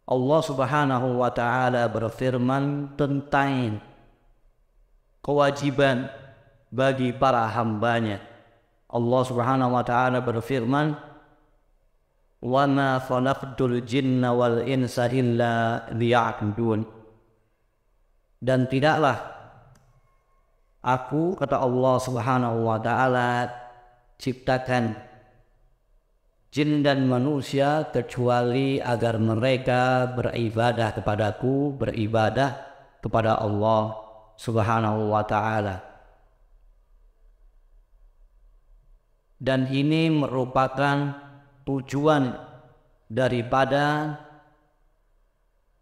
Allah Subhanahu wa taala berfirman tentang kewajiban bagi para hambanya. Allah Subhanahu wa taala berfirman, "Wa ma khalaqtul jinna wal insa illa liya'budun." Dan tidaklah aku, kata Allah Subhanahu wa taala, ciptakan jin dan manusia kecuali agar mereka beribadah kepadaku, beribadah kepada Allah Subhanahu wa ta'ala. Dan ini merupakan tujuan daripada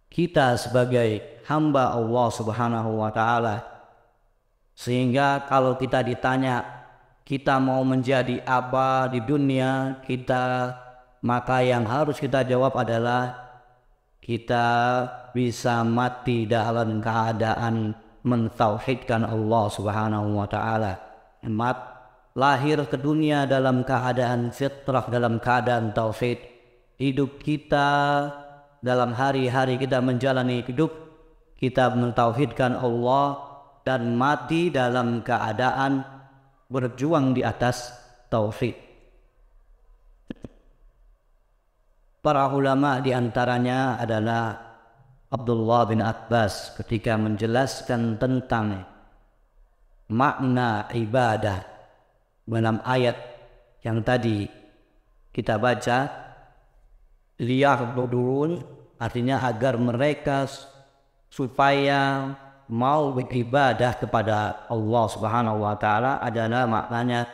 kita sebagai hamba Allah Subhanahu wa ta'ala. Sehingga kalau kita ditanya kita mau menjadi apa di dunia kita, maka yang harus kita jawab adalah kita bisa mati dalam keadaan mentauhidkan Allah Subhanahu wa taala. Lahir ke dunia dalam keadaan fitrah, dalam keadaan tauhid. Hidup kita dalam hari-hari kita menjalani hidup, kita mentauhidkan Allah dan mati dalam keadaan berjuang di atas tauhid. Para ulama diantaranya adalah Abdullah bin Abbas ketika menjelaskan tentang makna ibadah dalam ayat yang tadi kita baca, liya'budun, artinya agar mereka supaya mau beribadah kepada Allah Subhanahu wa taala, adalah maknanya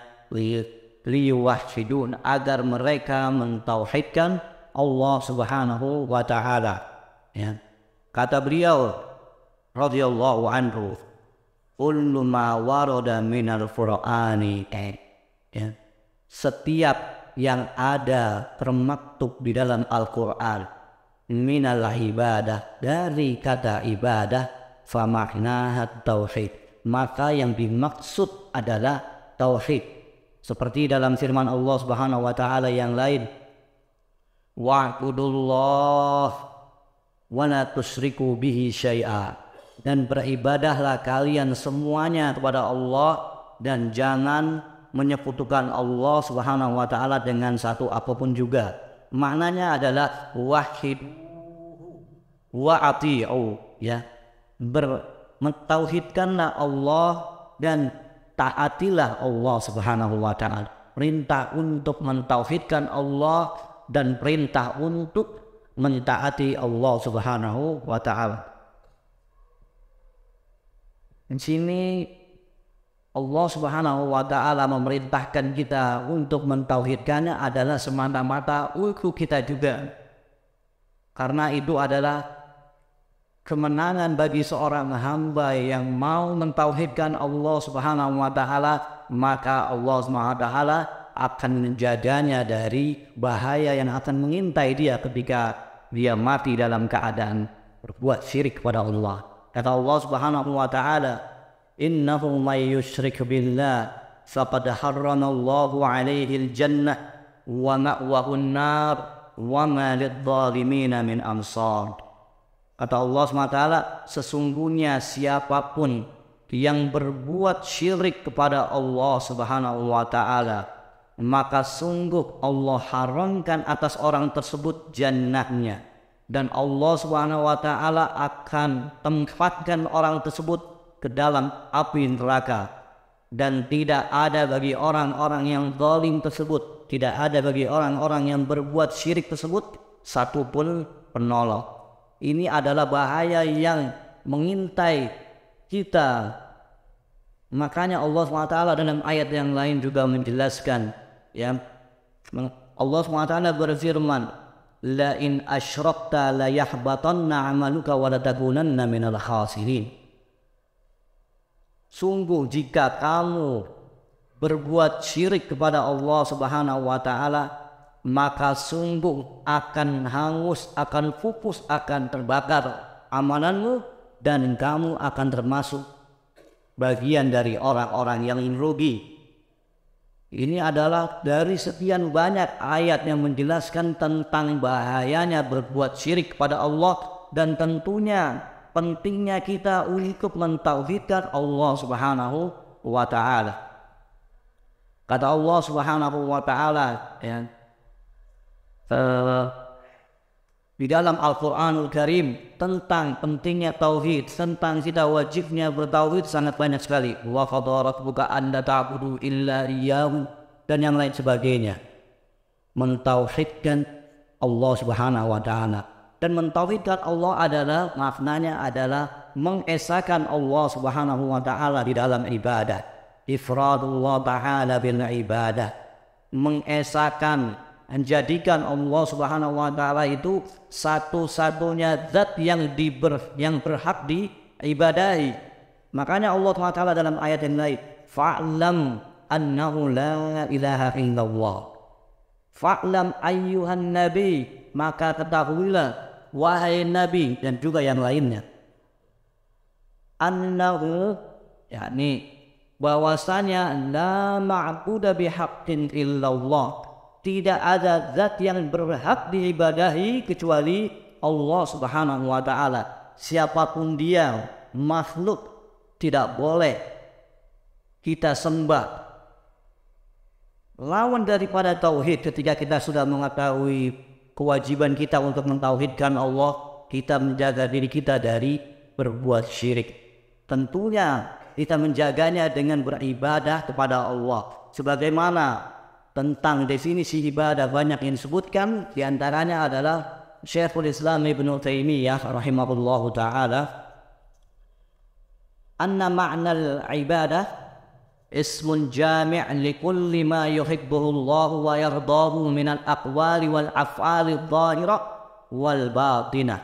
liyuwahhidun, agar mereka mentauhidkan Allah Subhanahu wa taala. Ya. Kata beliau radhiyallahu anhu, kullu ma warada minal qur'ani, ya, setiap yang ada termaktub di dalam Al-Qur'an, minal ibadah, dari kata ibadah, famaknahat tauhid, maka yang dimaksud adalah tauhid. Seperti dalam firman Allah Subhanahu wa taala yang lain, wa'budullah wa la tusyriku bihi syai'a, dan beribadahlah kalian semuanya kepada Allah dan jangan menyekutukan Allah Subhanahu wa taala dengan satu apapun juga. Maknanya adalah wahid wa ati'u, ya, mentauhidkanlah Allah dan taatilah Allah Subhanahu wa taala. Perintah untuk mentauhidkan Allah dan perintah untuk mentaati Allah Subhanahu wa taala. Di sini Allah Subhanahu wa taala memerintahkan kita untuk mentauhidkannya adalah semata-mata untuk kita juga. Karena itu adalah kemenangan bagi seorang hamba yang mau mentauhidkan Allah Subhanahu wa taala, maka Allah Subhanahu wa taala akan menjaganya dari bahaya yang akan mengintai dia ketika dia mati dalam keadaan berbuat syirik kepada Allah. Kata Allah Subhanahu wa taala, innahu may yusyrik billah faqad harramallahu alaihi al-jannah wa ma'wahu an-nar wa ma lidh-dhalimin min ansar. Kata Allah SWT, sesungguhnya siapapun yang berbuat syirik kepada Allah Subhanahu wa ta'ala, maka sungguh Allah haramkan atas orang tersebut jannahnya, dan Allah Subhanahu wa ta'ala akan tempatkan orang tersebut ke dalam api neraka. Dan tidak ada bagi orang-orang yang zalim tersebut, tidak ada bagi orang-orang yang berbuat syirik tersebut satupun penolong. Ini adalah bahaya yang mengintai kita. Makanya Allah SWT dalam ayat yang lain juga menjelaskan, ya, Allah SWT berfirman, la in asyrakta la yahbatanna amaluka wa la takunanna minal khasirin. Sungguh jika kamu berbuat syirik kepada Allah Subhanahu wa taala, maka sungguh akan hangus, akan pupus, akan terbakar amalanmu, dan kamu akan termasuk bagian dari orang-orang yang rugi. Ini adalah dari sekian banyak ayat yang menjelaskan tentang bahayanya berbuat syirik kepada Allah dan tentunya pentingnya kita untuk mentauhidkan Allah Subhanahu wa taala. Kata Allah Subhanahu wa taala ya, di dalam Al-Qur'anul Karim tentang pentingnya tauhid, tentang kita wajibnya bertauhid sangat banyak sekali. Wa qadara rabbuka alla ta'budu illa iyyahu dan yang lain sebagainya. Mentauhidkan Allah Subhanahu wa taala. Dan mentauhidkan Allah adalah maknanya adalah mengesahkan Allah Subhanahu wa taala di dalam ibadah. Ifradullah ta'ala bil ibadah. Mengesahkan, menjadikan Allah Subhanahu wa taala itu satu-satunya zat yang berhak diibadahi. Makanya Allah Taala dalam ayat yang lain, fa'lam annahu la ilaha illallah. Fa'lam ayyuhan nabi, maka ketahuilah wahai nabi dan juga yang lainnya. Annahu, yakni bahwasanya la ma'budu bihaqqin illallah. Tidak ada zat yang berhak diibadahi kecuali Allah Subhanahu wa taala. Siapapun dia, makhluk tidak boleh kita sembah. Lawan daripada tauhid ketika kita sudah mengetahui kewajiban kita untuk mentauhidkan Allah, kita menjaga diri kita dari berbuat syirik. Tentunya kita menjaganya dengan beribadah kepada Allah. Sebagaimana tentang definisi ibadah banyak yang disebutkan, diantaranya adalah Syekhul Islam Ibnu Taimiyah rahimahullahu ta'ala, anna ma'nal ibadah ismun jami' li kulli ma yuhibbuhu Allah wa yardahu min al-aqwali wal af'ali adh-dhahirah wal batinah.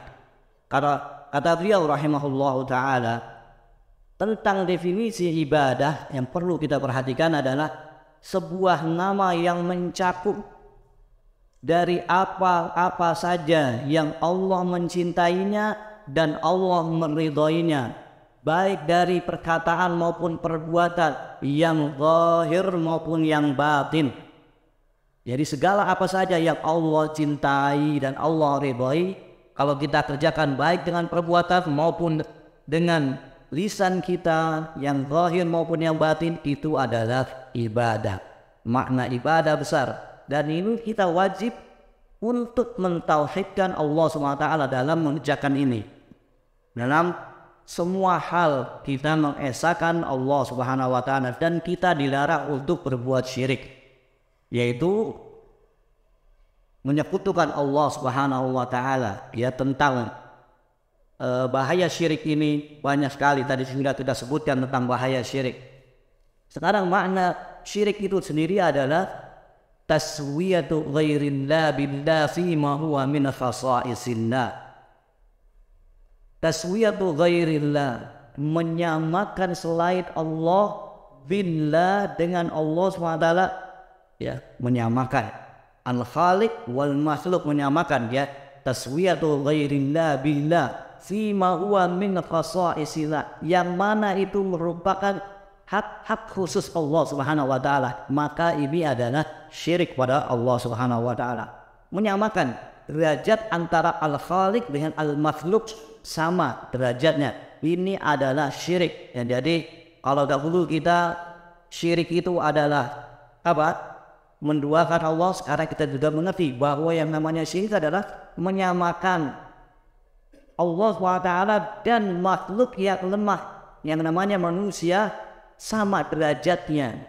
Kata beliau rahimahullahu ta'ala, tentang definisi ibadah yang perlu kita perhatikan adalah sebuah nama yang mencakup dari apa-apa saja yang Allah mencintainya dan Allah meridhoinya, baik dari perkataan maupun perbuatan, yang zahir maupun yang batin. Jadi segala apa saja yang Allah cintai dan Allah ridhoi, kalau kita kerjakan baik dengan perbuatan maupun dengan lisan kita, yang zahir maupun yang batin, itu adalah ibadah. Makna ibadah besar, dan ini kita wajib untuk mentauhidkan Allah SWT dalam mengerjakan ini. Dalam semua hal kita mengesahkan Allah Subhanahu wa taala, dan kita dilarang untuk berbuat syirik, yaitu menyekutukan Allah Subhanahu wa taala. Ya, tentang bahaya syirik ini banyak sekali, tadi sudah kita sebutkan tentang bahaya syirik. Sekarang makna syirik itu sendiri adalah taswiyatu ghairillah billah fima huwa min khasaisillah. Taswiyatu ghairillah, menyamakan selain Allah billah dengan Allah SWT, ya, menyamakan al-khaliq wal makhluk, menyamakan, ya, taswiyatu ghairillah billah fima huwa min khasaisillah, yang mana itu merupakan hak khusus Allah Subhanahu wa taala, maka ini adalah syirik pada Allah Subhanahu wa taala. Menyamakan derajat antara al-khaliq dengan al-makhluk sama derajatnya, ini adalah syirik. Ya, jadi kalau dahulu kita syirik itu adalah apa? Menduakan Allah. Sekarang kita juga mengerti bahwa yang namanya syirik adalah menyamakan Allah SWT dan makhluk yang lemah, yang namanya manusia, sama derajatnya.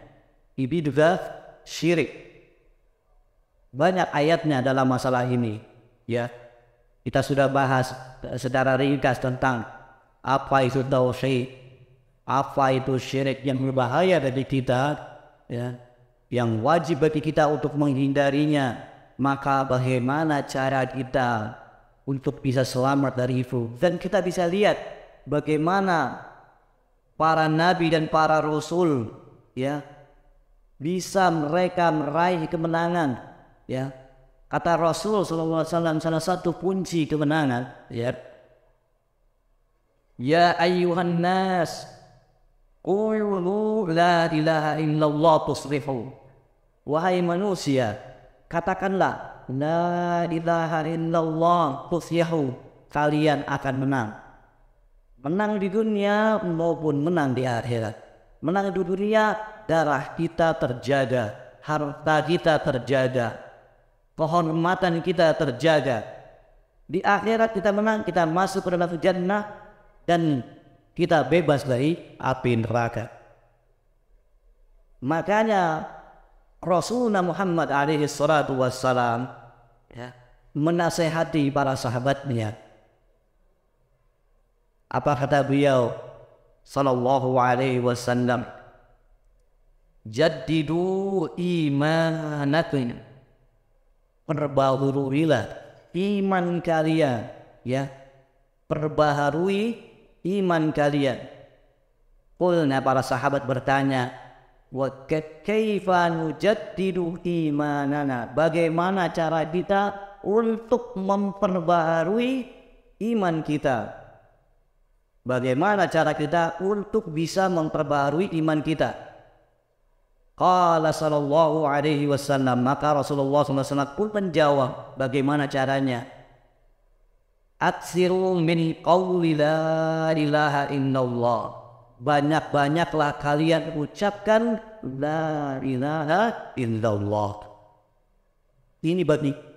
Ini juga syirik. Banyak ayatnya dalam masalah ini, ya. Kita sudah bahas secara ringkas tentang apa itu tauhid, apa itu syirik yang berbahaya bagi kita, ya, yang wajib bagi kita untuk menghindarinya. Maka bagaimana cara kita untuk bisa selamat dari itu? Dan kita bisa lihat bagaimana para nabi dan para rasul, ya, bisa mereka meraih kemenangan, ya. Kata Rasul sallallahu alaihi wasallam, salah satu kunci kemenangan, ya, ya ayyuhan nas qulu la ilaha illallah tusrihu. wahai manusia, katakanlah la ilaha illallah tuflihu, kalian akan menang. Menang di dunia maupun menang di akhirat. Menang di dunia, darah kita terjaga, harta kita terjaga, kehormatan kita terjaga. Di akhirat kita menang, kita masuk ke dalam jannah dan kita bebas dari api neraka. Makanya Rasulullah Muhammad alaihi salatu wassalam menasihati para sahabatnya. Apa kata beliau sallallahu alaihi wasallam? Jaddidu imanakum, perbaharuilah iman kalian, ya, perbaharui iman kalian. Qulna, para sahabat bertanya, wa kaifa nujaddidu imanana, bagaimana cara kita untuk memperbaharui iman kita? Bagaimana cara kita untuk bisa memperbaharui iman kita? Qala sallallahu alaihi wasallam, maka Rasulullah SAW pun menjawab bagaimana caranya. Aksiru min qawli la ilaha illallah, banyak-banyaklah kalian ucapkan la ilaha illallah. Ini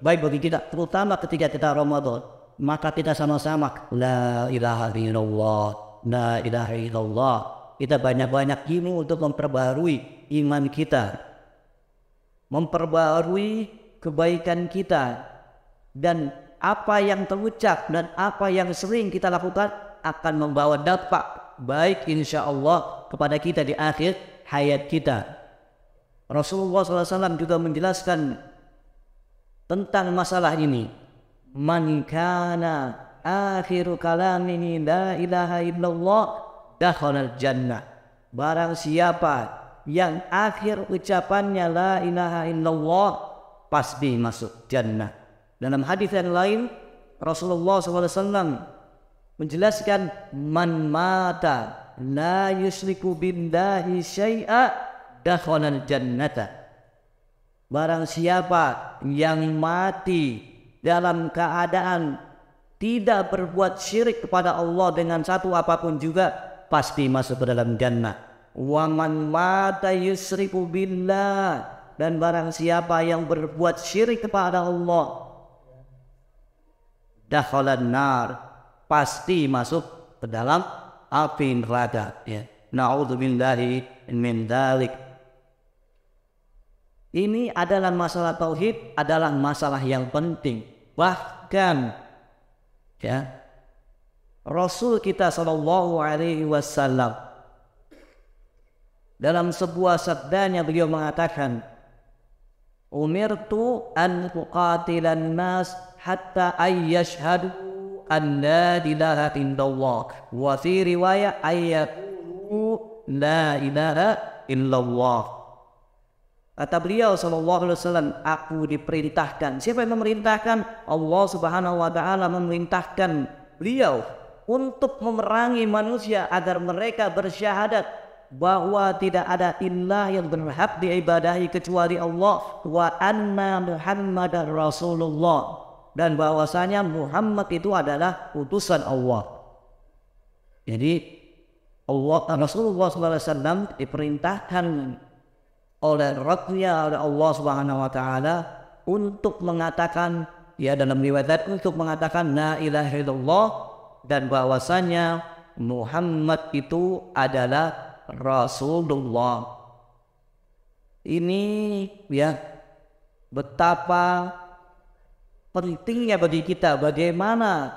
baik bagi kita, terutama ketika kita Ramadan. Maka kita sama-sama la ilaha illallah, la ilaha illallah. Kita banyak-banyak ini untuk memperbaharui iman kita, memperbaharui kebaikan kita, dan apa yang terucap dan apa yang sering kita lakukan akan membawa dampak baik insya Allah kepada kita di akhir hayat kita. Rasulullah SAW juga menjelaskan tentang masalah ini. Man kana akhiru kalamihi la ilaha illallah dakhalal jannah. Barang siapa yang akhir ucapannya la ilaha illallah pasti masuk jannah. Dalam hadis yang lain Rasulullah SAW menjelaskan, man mata la yusyriku billahi syai'a dakhalal jannata. Barang siapa yang mati dalam keadaan tidak berbuat syirik kepada Allah dengan satu apapun juga, pasti masuk ke dalam jannah. Wa man mata yusyriku billah, dan barang siapa yang berbuat syirik kepada Allah, dakhalan nar, pasti masuk ke dalam api neraka, ya. Na'udzubillahi min dzalik. Ini adalah masalah tauhid, adalah masalah yang penting. Bahkan ya, Rasul kita sallallahu alaihi wasallam dalam sebuah sabdanya beliau mengatakan, umirtu an uqatilan nas hatta ayyashhadu an la ilaha illallah, wa fi riwayah ayyaqulu la ilaha illallah. Kata beliau sallallahu alaihi wasallam, aku diperintahkan. Siapa yang memerintahkan? Allah Subhanahu wa taala memerintahkan beliau untuk memerangi manusia agar mereka bersyahadat bahwa tidak ada ilah yang berhak diibadahi kecuali Allah, wa anna Muhammadar Rasulullah, dan bahwasanya Muhammad itu adalah utusan Allah. Jadi Rasulullah SAW diperintahkan oleh Rasulnya, oleh Allah Subhanahu wa taala untuk mengatakan, ya, dalam riwayat untuk mengatakan la ilaha illallah, dan bahwasanya Muhammad itu adalah Rasulullah. Ini ya, betapa pentingnya bagi kita bagaimana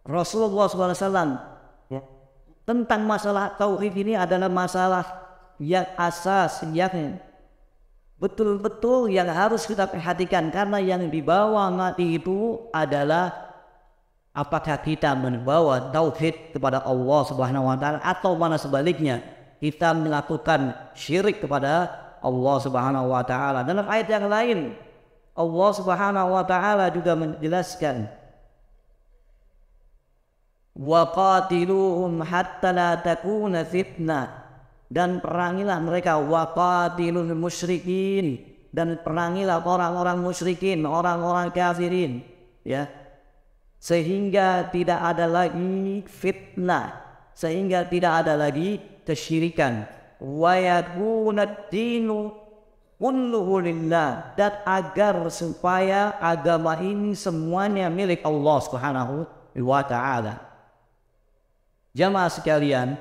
Rasulullah SAW tentang masalah tauhid ini adalah masalah yang asas, yang betul-betul yang harus kita perhatikan, karena yang dibawa mati itu adalah apakah kita membawa tauhid kepada Allah Subhanahu wa taala atau mana sebaliknya kita melakukan syirik kepada Allah Subhanahu wa taala. Dalam ayat yang lain Allah Subhanahu wa taala juga menjelaskan, wa qatiluhum hatta la takuna fitnah, dan perangilah mereka, wa qatilul musyrikin, dan perangilah orang-orang musyrikin, orang-orang kafirin, ya, sehingga tidak ada lagi fitnah, sehingga tidak ada lagi kesyirikan. Wa yakunad dinu kulluhu lillah, dan agar supaya agama ini semuanya milik Allah Subhanahu wa ta'ala. Jamaah sekalian,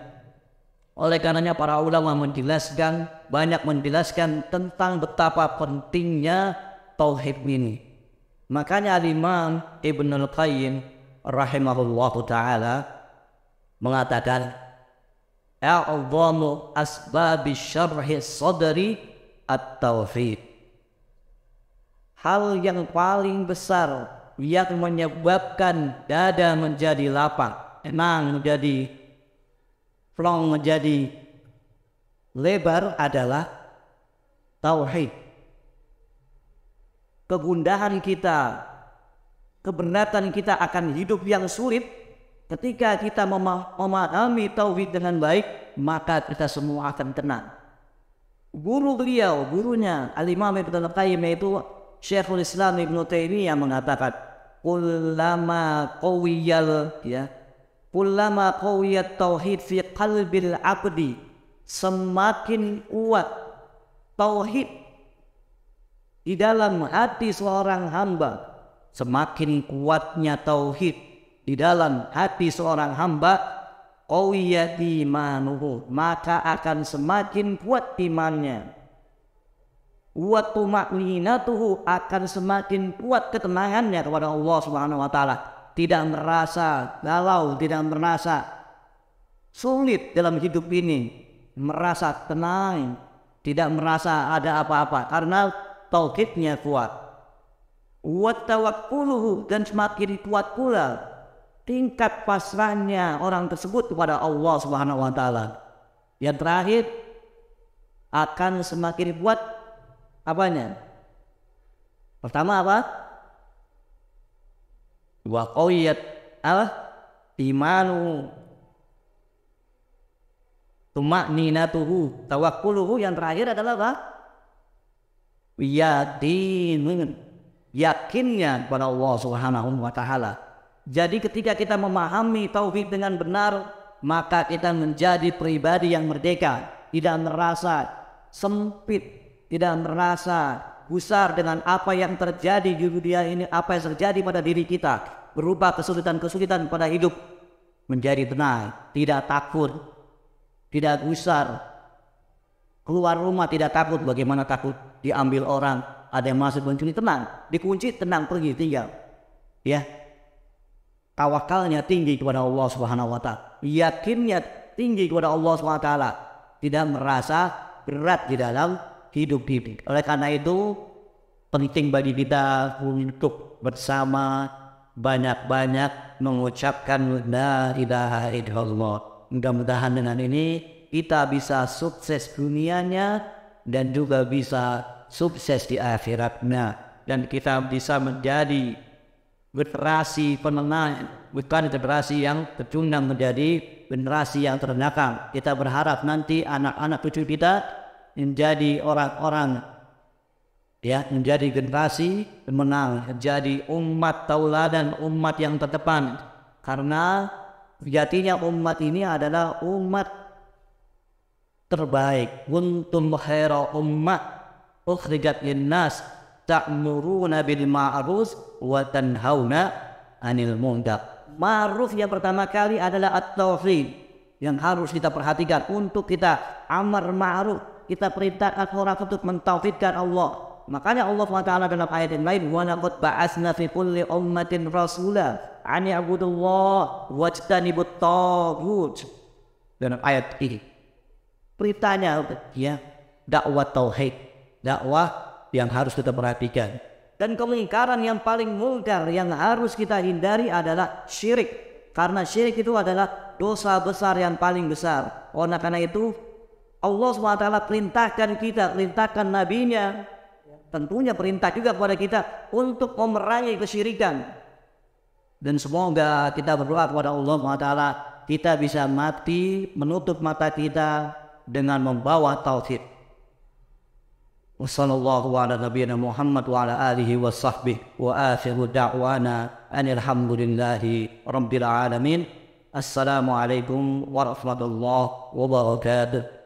oleh karenanya para ulama banyak menjelaskan tentang betapa pentingnya tauhid ini. Makanya Imam Ibnul Qayyim rahimahullahu ta'ala mengatakan, a'adhamu asbabi syarhi sadri at-tauhid. Hal yang paling besar yang menyebabkan dada menjadi lapang, menjadi plong, menjadi lebar adalah tauhid. Kegundahan kita, keberatan kita akan hidup yang sulit ketika kita memahami tauhid dengan baik, maka kita semua akan tenang. Gurunya Al-Imam Ibnul Qayyim, yaitu Syekhul Islam Ibnu Taimiyah, mengatakan, kullama qawiyat tauhid fi qalbil abdi, semakin kuat tauhid di dalam hati seorang hamba, semakin kuatnya tauhid di dalam hati seorang hamba, qawiyat imanuhu, maka akan semakin kuat imannya. Wa tuma'ninatuhu, akan semakin kuat ketenangannya kepada Allah Subhanahu wa ta'ala. Tidak merasa galau, tidak merasa sulit dalam hidup ini, merasa tenang, tidak merasa ada apa-apa karena tauhidnya kuat. Wa tawakkuluhu, dan semakin kuat pula tingkat pasrahnya orang tersebut kepada Allah Subhanahu wa ta'ala. Yang terakhir, akan semakin kuat apanya? Pertama apa? Wa qawiyat imanu, tuma'ninatuhu, tawakkuluhu. Yang terakhir adalah apa? Yakinnya kepada Allah Subhanahu wa ta'ala. Jadi ketika kita memahami tauhid dengan benar, maka kita menjadi pribadi yang merdeka, tidak merasa sempit, tidak merasa gusar dengan apa yang terjadi di dunia ini, apa yang terjadi pada diri kita, berupa kesulitan-kesulitan pada hidup, menjadi tenang, tidak takut, tidak gusar. Keluar rumah tidak takut. Bagaimana takut diambil orang, ada yang masuk mencuri, tenang, dikunci, tenang, pergi, tinggal, ya. Tawakalnya tinggi kepada Allah Subhanahu wa ta'ala, yakinnya tinggi kepada Allah Subhanahu wa ta'ala, tidak merasa berat di dalam hidup ini. Oleh karena itu penting bagi kita untuk bersama banyak-banyak mengucapkan la ilaha illallah. Mudah-mudahan dengan ini kita bisa sukses dunianya dan juga bisa sukses di akhiratnya, dan kita bisa menjadi generasi pemenang, bukan generasi yang tercundang menjadi generasi yang ternakal. Kita berharap nanti anak-anak cucu kita menjadi orang-orang, ya, menjadi generasi pemenang, menjadi umat tauladan, umat yang terdepan. Karena sejatinya umat ini adalah umat terbaik. Kuntum khaira ummah ukhrijat linnas ta'muruna bil ma'ruf wa tanhauna 'anil munkar. Ma'ruf yang pertama kali adalah at-tauhid yang harus kita perhatikan. Untuk kita amar ma'ruf, kita perintahkan orang untuk mentauhidkan Allah. Makanya Allah SWT dalam ayat yang lain, wa laqad ba'atsna fi kulli ummatin rasula an ya'budullah wajtanibut taghut. Dalam ayat ini perintahnya, ya, dakwah tauhid, dakwah yang harus kita perhatikan. Dan kemungkaran yang paling mungkar yang harus kita hindari adalah syirik. Karena syirik itu adalah dosa besar yang paling besar. Oleh karena itu Allah SWT perintahkan nabinya, tentunya perintah juga kepada kita untuk memerangi kesyirikan. Dan semoga kita berdoa kepada Allah SWT, kita bisa mati menutup mata kita dengan membawa tauhid. Wassallallahu ala nabiyyina Muhammad wa ala alihi wa sahbihi wa akhiru da'wana anil hamdulillahi rabbil alamin. Assalamualaikum warahmatullahi wabarakatuh.